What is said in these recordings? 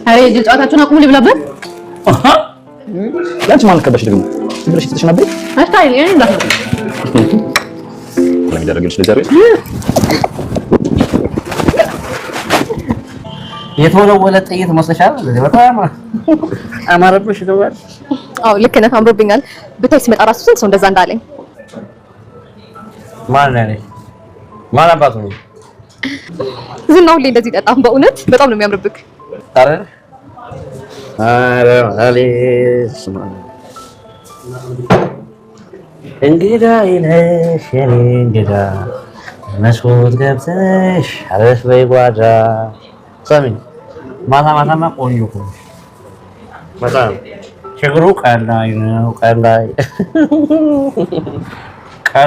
አሬ እጅ ጨዋታችሁን አቁሙ ልብላበት ያንቺ ማለት ከበሽ ደግሞ ብለሽ ተሸናበይ አስታይ እኔ እንዳትመጣ ለምን ያደርግልሽ ለዛሬ የተወለወለ ጥይት መስለሻል በጣም አማረብሽ ነው አይደል? አዎ ልክ ነህ አምሮብኛል ብታይ ሲመጣ ራሱ ስንት ሰው እንደዛ እንዳለኝ ማን ነው ማን አባቱ ነው ዝናው ላይ እንደዚህ ጠጣም በእውነት በጣም ነው የሚያምርብክ አረ አሌስ እንግዳ ይነሽ የኔ እንግዳ መስኮት ገብተሽ አረፍ በይ ጓዳ ሰሚ ማታ ማታማ ቆንጆ እኮ በጣም ችግሩ ቀን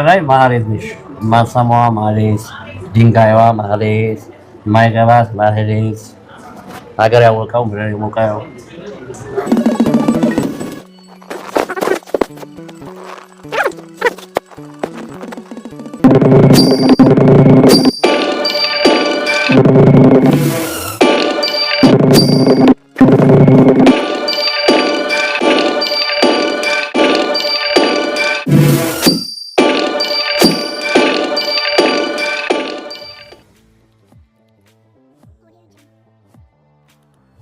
ላይ ማህሌት ነሽ ማሰማዋ ማህሌት ድንጋይዋ ማህሌት ማይገባት ማህሌት ሀገር ያወቀው ምድር የሞቀው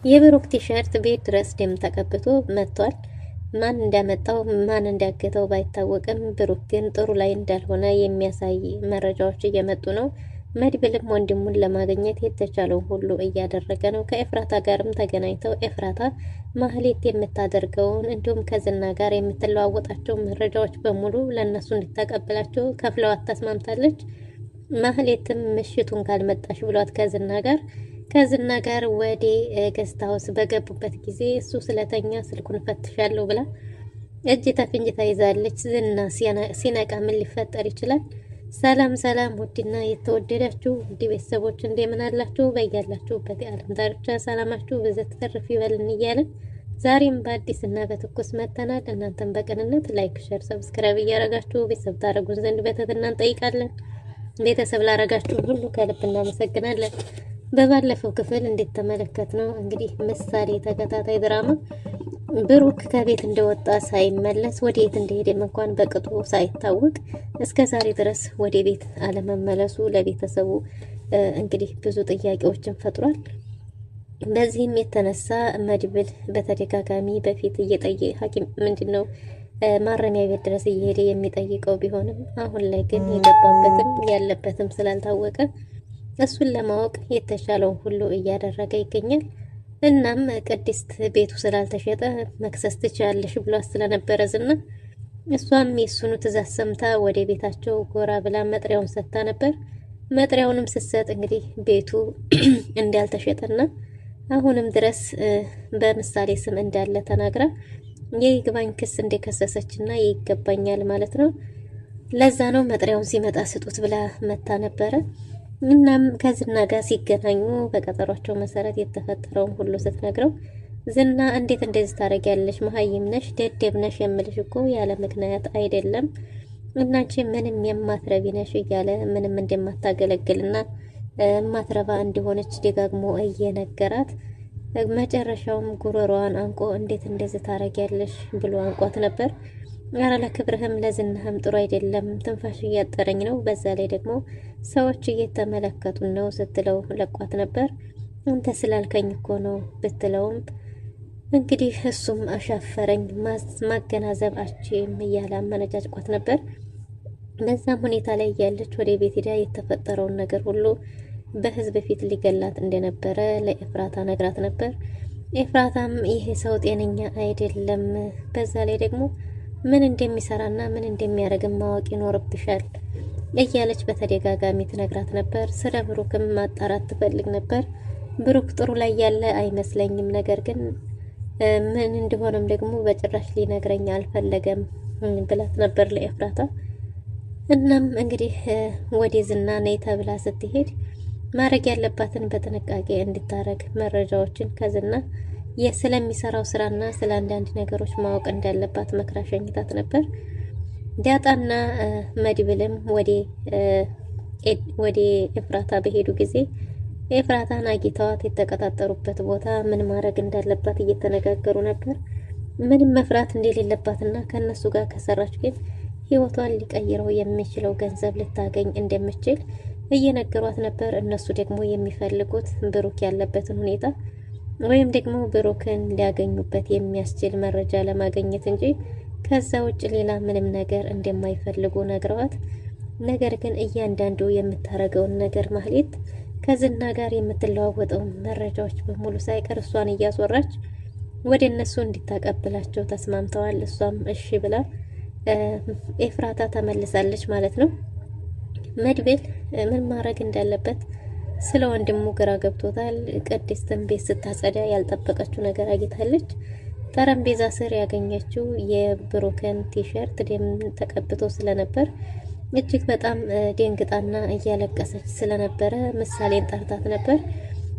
የብሩክ ቲሸርት ቤት ድረስ ደም ተቀብቶ መጥቷል። ማን እንዳመጣው ማን እንዳገተው ባይታወቅም ብሩክ ግን ጥሩ ላይ እንዳልሆነ የሚያሳይ መረጃዎች እየመጡ ነው። መድብልም ወንድሙን ለማግኘት የተቻለውን ሁሉ እያደረገ ነው። ከኤፍራታ ጋርም ተገናኝተው ኤፍራታ ማህሌት የምታደርገውን እንዲሁም ከዝና ጋር የምትለዋወጣቸው መረጃዎች በሙሉ ለነሱ እንድታቀብላቸው ከፍለዋት ተስማምታለች። ማህሌትም ምሽቱን ካልመጣሽ ብሏት ከዝና ጋር ወደ ገስት ሃውስ በገቡበት ጊዜ እሱ ስለተኛ ስልኩን ፈትሻለሁ ብላ እጅ ተፍንጅ ተይዛለች። ዝና ሲነቃ ምን ሊፈጠር ይችላል? ሰላም ሰላም፣ ውድና የተወደዳችሁ ውድ ቤተሰቦች እንደምን አላችሁ? በያላችሁበት የዓለም ዳርቻ ሰላማችሁ በዘት ተርፍ ይበልን እያልን ዛሬም በአዲስ እና በትኩስ መጥተናል። እናንተም በቅንነት ላይክ፣ ሼር፣ ሰብስክራይብ እያረጋችሁ ቤተሰብ ታረጉን ዘንድ በትህትና እንጠይቃለን። ቤተሰብ ላረጋችሁ ሁሉ ከልብ እናመሰግናለን። በባለፈው ክፍል እንዴት ተመለከት ነው እንግዲህ ምሳሌ ተከታታይ ድራማ ብሩክ ከቤት እንደወጣ ሳይመለስ ወዴት እንደሄደ እንኳን በቅጡ ሳይታወቅ እስከ ዛሬ ድረስ ወደ ቤት አለመመለሱ ለቤተሰቡ እንግዲህ ብዙ ጥያቄዎችን ፈጥሯል። በዚህም የተነሳ መድብል በተደጋጋሚ በፊት ሐኪም ምንድነው ማረሚያ ቤት ድረስ እየሄደ የሚጠይቀው ቢሆንም አሁን ላይ ግን የገባበትም ያለበትም ስላልታወቀ እሱን ለማወቅ የተሻለውን ሁሉ እያደረገ ይገኛል። እናም ቅድስት ቤቱ ስላልተሸጠ መክሰስ ትችላለሽ ብሎ ስለነበረ ዝና እሷም የሱኑ ትእዛዝ ሰምታ ወደ ቤታቸው ጎራ ብላ መጥሪያውን ሰጥታ ነበር። መጥሪያውንም ስትሰጥ እንግዲህ ቤቱ እንዳልተሸጠና አሁንም ድረስ በምሳሌ ስም እንዳለ ተናግራ የይግባኝ ክስ እንደከሰሰችና ይገባኛል ማለት ነው። ለዛ ነው መጥሪያውን ሲመጣ ስጡት ብላ መታ ነበረ። እናም ከዝና ጋር ሲገናኙ በቀጠሯቸው መሰረት የተፈጠረውን ሁሉ ስትነግረው ዝና እንዴት እንደዚህ ታደርጊያለሽ? መሀይም ነሽ፣ ደደብ ነሽ የምልሽ እኮ ያለ ምክንያት አይደለም። እናንቺ ምንም የማትረቢ ነሽ እያለ ምንም እንደማታገለግልና ማትረባ እንደሆነች ደጋግሞ እየነገራት መጨረሻውም ጉሮሮዋን አንቆ እንዴት እንደዚህ ታደርጊያለሽ ብሎ አንቋት ነበር። ኧረ ለክብርህም ለዝናህም ጥሩ አይደለም፣ ትንፋሽ እያጠረኝ ነው፣ በዛ ላይ ደግሞ ሰዎች እየተመለከቱን ነው ስትለው ለቋት ነበር። አንተ ስላልከኝ እኮ ነው ብትለውም እንግዲህ እሱም አሻፈረኝ ማገናዘብ አችም እያለ አመነጫጭቋት ነበር። በዛም ሁኔታ ላይ ያለች ወደ ቤት ሄዳ የተፈጠረውን ነገር ሁሉ በህዝብ ፊት ሊገላት እንደነበረ ለኤፍራታ ነግራት ነበር። ኤፍራታም ይሄ ሰው ጤነኛ አይደለም፣ በዛ ላይ ደግሞ ምን እንደሚሰራና ምን እንደሚያደርግ ማወቅ ይኖርብሻል እያለች በተደጋጋሚ ትነግራት ነበር። ስለ ብሩክም ማጣራት ትፈልግ ነበር። ብሩክ ጥሩ ላይ ያለ አይመስለኝም፣ ነገር ግን ምን እንደሆነም ደግሞ በጭራሽ ሊነግረኝ አልፈለገም ብላት ነበር ለኤፍራታ። እናም እንግዲህ ወደ ዝና ነይ ተብላ ስትሄድ ማድረግ ያለባትን በጥንቃቄ እንድታረግ መረጃዎችን ከዝና ስለሚሰራው ስራና ስለ አንዳንድ ነገሮች ማወቅ እንዳለባት መክራ ሸኝታት ነበር። ዳጣና መድብልም ወደ ኤፍራታ በሄዱ ጊዜ ኤፍራታን አግኝተዋት የተቀጣጠሩበት ቦታ ምን ማድረግ እንዳለባት እየተነጋገሩ ነበር። ምንም መፍራት እንደሌለባትና ከነሱ ጋር ከሰራች ግን ህይወቷን ሊቀይረው የሚችለው ገንዘብ ልታገኝ እንደምችል እየነገሯት ነበር። እነሱ ደግሞ የሚፈልጉት ብሩክ ያለበትን ሁኔታ ወይም ደግሞ ብሩክን ሊያገኙበት የሚያስችል መረጃ ለማግኘት እንጂ ከዛ ውጭ ሌላ ምንም ነገር እንደማይፈልጉ ነግረዋት፣ ነገር ግን እያንዳንዱ የምታረገውን ነገር ማህሌት ከዝና ጋር የምትለዋወጠውን መረጃዎች በሙሉ ሳይቀር እሷን እያስወራች ወደ እነሱ እንዲታቀብላቸው ተስማምተዋል። እሷም እሺ ብላ ኤፍራታ ተመልሳለች ማለት ነው። መድብል ምን ማድረግ እንዳለበት ስለ ወንድሙ ግራ ገብቶታል። ቅድስትን ቤት ስታጸዳ ያልጠበቀችው ነገር አግኝታለች። ጠረጴዛ ስር ያገኘችው የብሩክን ቲሸርት ደም ተቀብቶ ስለነበር እጅግ በጣም ደንግጣና እያለቀሰች ስለነበረ ምሳሌን ጠርታት ነበር።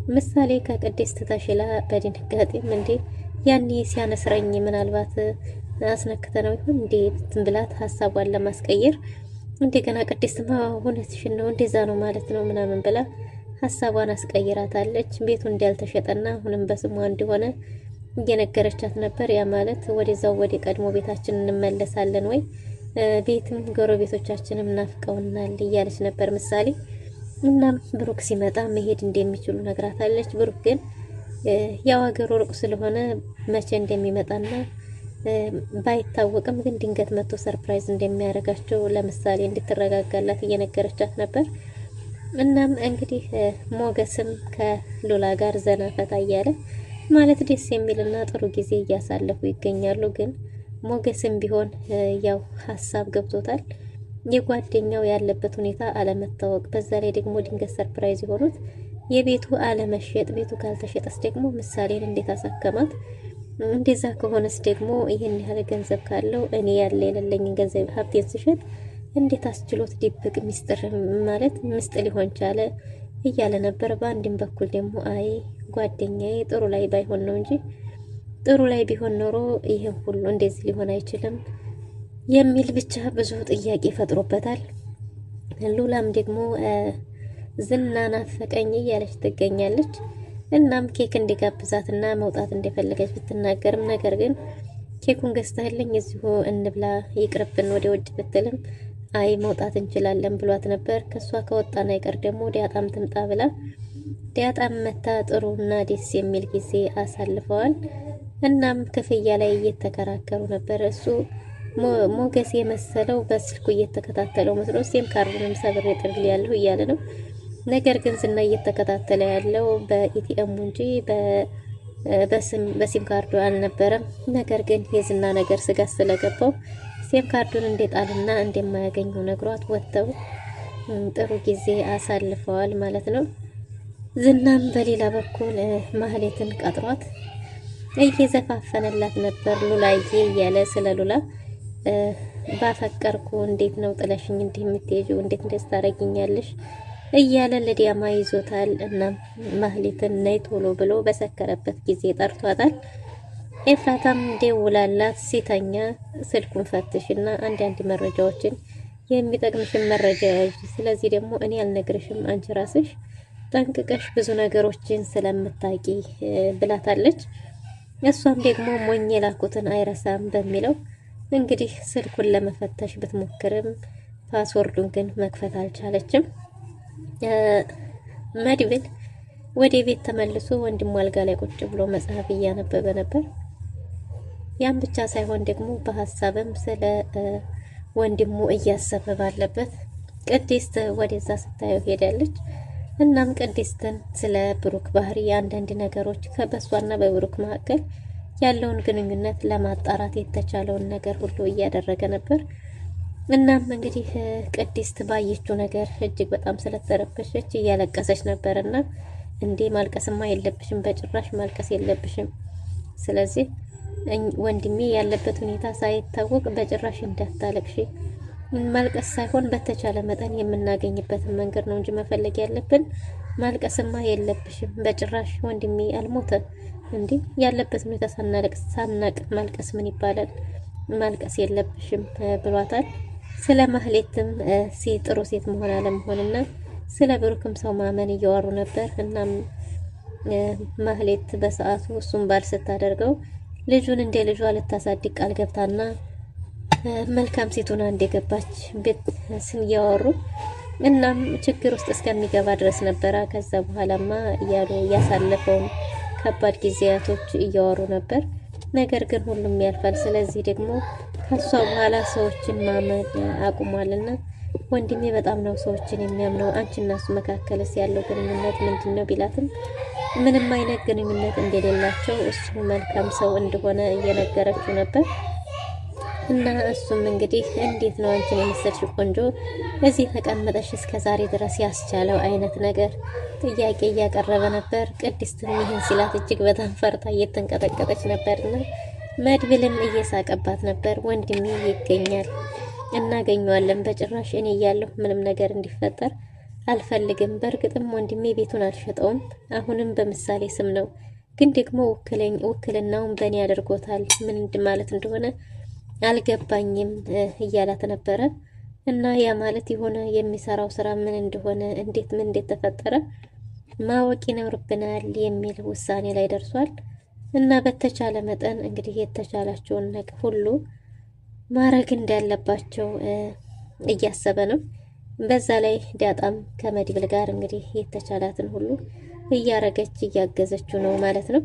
ምሳሌ ከቅድስት ተሽላ በድንጋጤም እንዴ ያኔ ሲያነስረኝ ምናልባት አስነክተ ነው ይሁን እንዴ ብላት ሀሳቧን ለማስቀየር እንደገና ቅድስትማ እውነትሽን ነው እንደዛ ነው ማለት ነው ምናምን ብላ ሀሳቧን አስቀይራታለች። ቤቱ እንዳልተሸጠና አሁንም በስሟ እንደሆነ እየነገረቻት ነበር። ያ ማለት ወደዛው ወደ ቀድሞ ቤታችን እንመለሳለን ወይ ቤትም ጎረቤቶቻችንም ናፍቀውናል እያለች ነበር ምሳሌ። እናም ብሩክ ሲመጣ መሄድ እንደሚችሉ ነግራታለች። ብሩክ ግን ያው ሀገሩ ሩቅ ስለሆነ መቼ እንደሚመጣና ባይታወቅም ግን ድንገት መጥቶ ሰርፕራይዝ እንደሚያደርጋቸው ለምሳሌ እንድትረጋጋላት እየነገረቻት ነበር። እናም እንግዲህ ሞገስም ከሉላ ጋር ዘና ፈታ እያለ ማለት ደስ የሚልና ጥሩ ጊዜ እያሳለፉ ይገኛሉ። ግን ሞገስም ቢሆን ያው ሀሳብ ገብቶታል። የጓደኛው ያለበት ሁኔታ አለመታወቅ፣ በዛ ላይ ደግሞ ድንገት ሰርፕራይዝ የሆኑት የቤቱ አለመሸጥ፣ ቤቱ ካልተሸጠስ ደግሞ ምሳሌን እንዴት አሳከማት? እንደዛ ከሆነስ ደግሞ ይሄን ያህል ገንዘብ ካለው እኔ ያለ የሌለኝን ገንዘብ ሀብቴን ስሸጥ እንዴት አስችሎት ድብቅ ሚስጥር ማለት ምስጥ ሊሆን ቻለ እያለ ነበር። በአንድም በኩል ደግሞ አይ ጓደኛዬ ጥሩ ላይ ባይሆን ነው እንጂ ጥሩ ላይ ቢሆን ኖሮ ይሄን ሁሉ እንደዚህ ሊሆን አይችልም የሚል ብቻ ብዙ ጥያቄ ፈጥሮበታል። ሉላም ደግሞ ዝና ናፈቀኝ እያለች ትገኛለች። እናም ኬክ እንዲጋብዛትና መውጣት እንደፈለገች ብትናገርም ነገር ግን ኬኩን ገዝተህልኝ እዚሁ እንብላ ይቅርብን ወደ ውጭ ብትልም አይ መውጣት እንችላለን ብሏት ነበር። ከሷ ከወጣና አይቀር ደግሞ ዲያጣም ትምጣ ብላ ዲያጣም መታ ጥሩና ደስ የሚል ጊዜ አሳልፈዋል። እናም ክፍያ ላይ እየተከራከሩ ነበር። እሱ ሞገስ የመሰለው በስልኩ እየተከታተለው መስሎ ሲም ካርዱንም ሰብሬ ጥብል ያለው እያለ ነው። ነገር ግን ዝና እየተከታተለ ያለው በኢቲኤም እንጂ በሲም ካርዱ አልነበረም። ነገር ግን የዝና ነገር ስጋት ስለገባው ሲም ካርዱን እንደጣልና እንደማያገኘው ነግሯት ወጥተው ጥሩ ጊዜ አሳልፈዋል ማለት ነው። ዝናም በሌላ በኩል ማህሌትን ቀጥሯት እየዘፋፈነላት ነበር። ሉላዬ እያለ ስለ ሉላ ባፈቀርኩ እንዴት ነው ጥለሽኝ እንዲህ የምትሄጂው? እንዴት እንደዚህ ታረጊኛለሽ? እያለ ለዲያማ ይዞታል። እና ማህሌትን ነይ ቶሎ ብሎ በሰከረበት ጊዜ ጠርቷታል። ኤፍራታም ደውላላት ሲተኛ ስልኩን ፈትሽና አንዳንድ መረጃዎችን የሚጠቅምሽን መረጃ ያዥ፣ ስለዚህ ደግሞ እኔ አልነግርሽም አንቺ ራስሽ ጠንቅቀሽ ብዙ ነገሮችን ስለምታቂ ብላታለች። እሷም ደግሞ ሞኝ የላኩትን አይረሳም በሚለው እንግዲህ ስልኩን ለመፈተሽ ብትሞክርም ፓስወርዱን ግን መክፈት አልቻለችም። መድብል ወደ ቤት ተመልሶ ወንድሙ አልጋ ላይ ቁጭ ብሎ መጽሐፍ እያነበበ ነበር። ያን ብቻ ሳይሆን ደግሞ በሀሳብም ስለ ወንድሙ እያሰበ ባለበት ቅድስት ወደዛ ስታየው ሄዳለች። እናም ቅድስትን ስለ ብሩክ ባህሪ አንዳንድ ነገሮች ከበሷና በብሩክ መካከል ያለውን ግንኙነት ለማጣራት የተቻለውን ነገር ሁሉ እያደረገ ነበር። እናም እንግዲህ ቅድስት ባየችው ነገር እጅግ በጣም ስለተረበሸች እያለቀሰች ነበርና እንዴ ማልቀስማ የለብሽም፣ በጭራሽ ማልቀስ የለብሽም። ስለዚህ ወንድሜ ያለበት ሁኔታ ሳይታወቅ በጭራሽ እንዳታለቅሺ፣ ማልቀስ ሳይሆን በተቻለ መጠን የምናገኝበትን መንገድ ነው እንጂ መፈለግ ያለብን፣ ማልቀስማ የለብሽም በጭራሽ። ወንድሜ አልሞተ እንዴ ያለበት ሁኔታ ሳናቅ ማልቀስ ምን ይባላል? ማልቀስ የለብሽም ብሏታል። ስለ ማህሌትም ጥሩ ሴት መሆን አለመሆንና ስለ ብሩክም ሰው ማመን እያወሩ ነበር። እናም ማህሌት በሰዓቱ እሱም ባል ስታደርገው ልጁን እንደ ልጇ ልታሳድግ ቃል ገብታና መልካም ሴቱና እንደገባች ቤት እያወሩ እናም ችግር ውስጥ እስከሚገባ ድረስ ነበረ። ከዛ በኋላማ እያሉ ያሳለፈውን ከባድ ጊዜያቶች እያወሩ ነበር። ነገር ግን ሁሉም ያልፋል። ስለዚህ ደግሞ ከሷ በኋላ ሰዎችን ማመን አቁሟልና ወንድሜ በጣም ነው ሰዎችን የሚያምነው። አንቺና እሱ መካከልስ ያለው ግንኙነት ምንድነው ቢላትም ምንም አይነት ግንኙነት እንደሌላቸው እሱ መልካም ሰው እንደሆነ እየነገረችው ነበር። እና እሱም እንግዲህ እንዴት ነው አንቺን የመሰልሽ ቆንጆ እዚህ ተቀመጠሽ እስከ ዛሬ ድረስ ያስቻለው አይነት ነገር ጥያቄ እያቀረበ ነበር። ቅድስትም ይህን ሲላት እጅግ በጣም ፈርታ እየተንቀጠቀጠች ነበርና መድብልም እየሳቀባት ነበር። ወንድሜ ይገኛል፣ እናገኘዋለን። በጭራሽ እኔ እያለሁ ምንም ነገር እንዲፈጠር አልፈልግም። በእርግጥም ወንድሜ ቤቱን አልሸጠውም፣ አሁንም በምሳሌ ስም ነው። ግን ደግሞ ውክልናውን በእኔ ያደርጎታል። ምን ማለት እንደሆነ አልገባኝም እያላት ነበረ። እና ያ ማለት የሆነ የሚሰራው ስራ ምን እንደሆነ ምን እንደተፈጠረ ማወቅ ይኖርብናል የሚል ውሳኔ ላይ ደርሷል። እና በተቻለ መጠን እንግዲህ የተቻላቸውን ነገር ሁሉ ማድረግ እንዳለባቸው እያሰበ ነው። በዛ ላይ ዳጣም ከመድብል ጋር እንግዲህ የተቻላትን ሁሉ እያረገች እያገዘችው ነው ማለት ነው።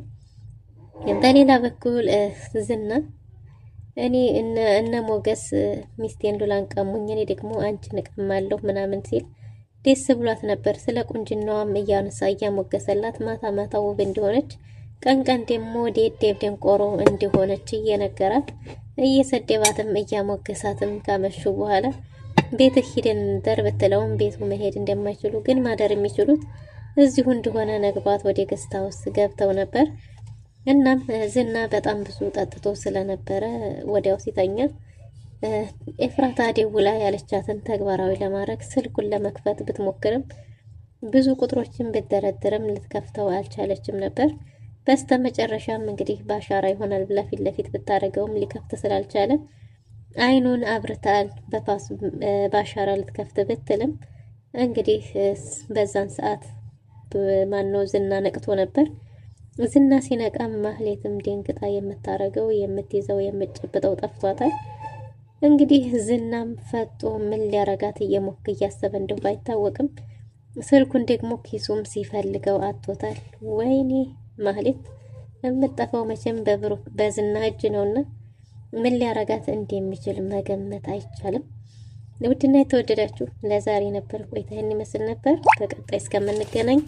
በሌላ በኩል ዝና እኔ እነ ሞገስ ሚስቴን ዱላን ቀሙኝ፣ እኔ ደግሞ አንቺን እቀማለሁ ምናምን ሲል ደስ ብሏት ነበር። ስለ ቁንጅናዋም እያነሳ እያሞገሰላት ማታ ማታ ውብ እንደሆነች ቀን ቀን ደግሞ ደደብ ደንቆሮ እንደሆነች እየነገራት እየሰደባትም እያሞገሳትም ካመሹ በኋላ ቤት ሂደን ደር ብትለውም ቤቱ መሄድ እንደማይችሉ ግን ማደር የሚችሉት እዚሁ እንደሆነ ነግባት ወደ ገስት ሃውስ ገብተው ነበር። እናም ዝና በጣም ብዙ ጠጥቶ ስለነበረ ወዲያው ሲተኛ ኤፍራታ ደውላ ያለቻትን ተግባራዊ ለማድረግ ስልኩን ለመክፈት ብትሞክርም ብዙ ቁጥሮችን ብትደረድርም ልትከፍተው አልቻለችም ነበር። በስተመጨረሻም እንግዲህ ባሻራ ይሆናል ብላ ፊት ለፊት ብታደርገውም ሊከፍት ስላልቻለ አይኑን አብርታል ባሻራ ልትከፍት ብትልም እንግዲህ በዛን ሰዓት ማነው ዝና ነቅቶ ነበር። ዝና ሲነቃም ማህሌትም ደንግጣ የምታረገው የምትይዘው የምትጨብጠው ጠፍቷታል። እንግዲህ ዝናም ፈጦ ምን ሊያረጋት እያሰበ እንደው ባይታወቅም ስልኩን ደግሞ ኪሱም ሲፈልገው አጥቶታል። ወይኔ ማህሌት የምትጠፋው መቼም በዝና እጅ ነውና ምን ሊያረጋት እንደሚችል መገመት አይቻልም። ውድና የተወደዳችሁ ለዛሬ ነበር ቆይታ ይመስል ነበር። በቀጣይ እስከምንገናኝ